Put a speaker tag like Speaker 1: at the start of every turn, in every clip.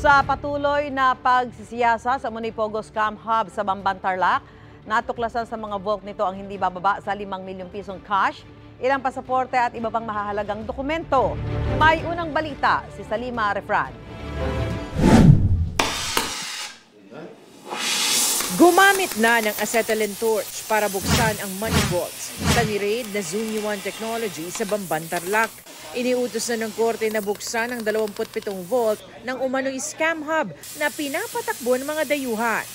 Speaker 1: Sa patuloy na pagsisiyasa sa Munipogo Scam Hub sa Bamban, Tarlac, natuklasan sa mga vault nito ang hindi bababa sa 5 milyong pisong cash, ilang pasaporte at iba pang mahahalagang dokumento. May unang balita si Salima Refran.
Speaker 2: Gumamit na ng acetylene torch para buksan ang money vaults sa ni-raid na Zunyu 1 Technology sa Bamban, Tarlac. Iniutos na ng korte na buksan ang 27 vault ng umano'y scam hub na pinapatakbo ng mga dayuhan.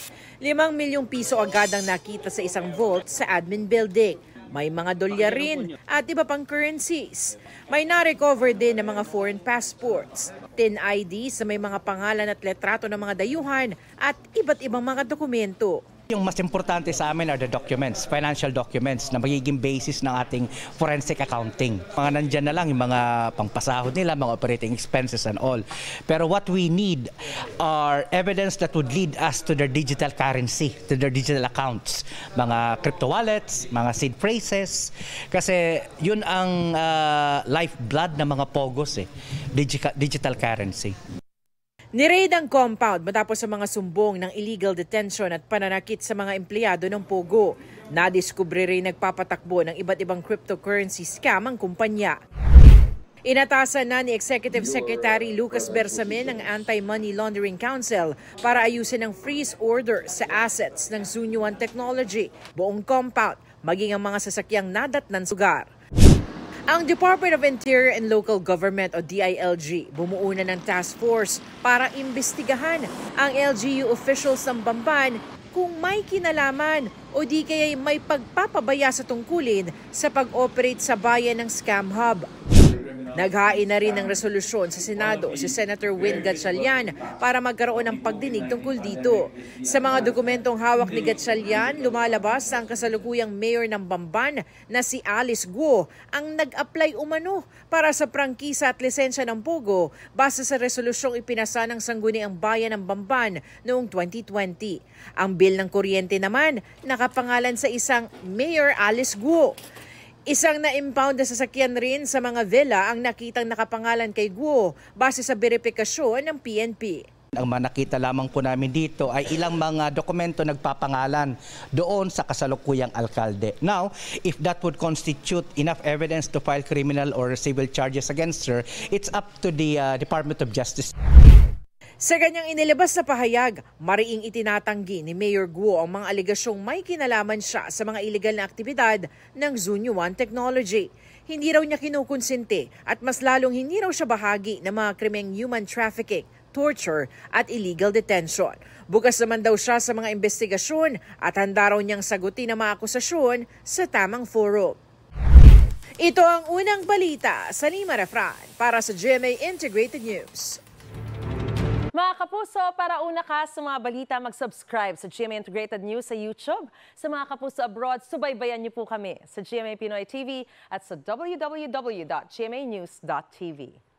Speaker 2: 5 milyong piso agad ang nakita sa isang vault sa admin building. May mga dolyar rin at iba pang currencies. May na-recover din ng mga foreign passports, 10 IDs sa may mga pangalan at letrato ng mga dayuhan at iba't ibang mga dokumento.
Speaker 3: Yung mas importante sa amin are the documents, financial documents na magiging basis ng ating forensic accounting. Mga nandyan na lang yung mga pangpasahod nila, mga operating expenses and all. Pero what we need are evidence that would lead us to their digital currency, to their digital accounts. Mga crypto wallets, mga seed phrases. Kasi yun ang lifeblood ng mga pogos, digital currency.
Speaker 2: Ni-raid ang compound matapos sa mga sumbong ng illegal detention at pananakit sa mga empleyado ng Pogo. Nadiskubre rin nagpapatakbo ng iba't ibang cryptocurrency scam ang kumpanya. Inatasan na ni Executive Secretary Lucas Bersamin ang Anti-Money Laundering Council para ayusin ang freeze order sa assets ng Zunyu 1 Technology, buong compound, maging ang mga sasakyang nadatnan sa lugar. Ang Department of Interior and Local Government o DILG bumuo na ng task force para imbestigahan ang LGU officials ng Bamban kung may kinalaman o di kaya may pagpapabaya sa tungkulin sa pag-operate sa bayan ng scam hub. Naghain na rin ng resolusyon sa Senado si Senator Win Gatchalian para magkaroon ng pagdinig tungkol dito. Sa mga dokumentong hawak ni Gatchalian, lumalabas ang kasalukuyang mayor ng Bamban na si Alice Guo ang nag-apply umano para sa prangkisa at lisensya ng Pogo base sa resolusyong ipinasa ng Sangguniang Bayan ng Bamban noong 2020. Ang bill ng kuryente naman nakapangalan sa isang Mayor Alice Guo. Isang na-impound na sasakyan rin sa mga villa ang nakitang nakapangalan kay Guo base sa beripikasyon ng PNP.
Speaker 3: Ang manakita lamang po namin dito ay ilang mga dokumento nagpapangalan doon sa kasalukuyang alkalde. Now, if that would constitute enough evidence to file criminal or civil charges against her, it's up to the Department of Justice.
Speaker 2: Sa kanyang inilabas na pahayag, mariing itinatanggi ni Mayor Guo ang mga alegasyong may kinalaman siya sa mga iligal na aktibidad ng Zunyu 1 Technology. Hindi raw niya kinukonsente at mas lalong hindi raw siya bahagi ng mga krimeng human trafficking, torture at illegal detention. Bukas naman daw siya sa mga investigasyon at handa raw niyang sagutin ang mga akusasyon sa tamang forum. Ito ang unang balita sa Salima Refran para sa GMA Integrated News.
Speaker 1: Mga kapuso, para una ka sa mga balita, mag-subscribe sa GMA Integrated News sa YouTube. Sa mga kapuso abroad, subaybayan niyo po kami sa GMA Pinoy TV at sa www.gmanews.tv.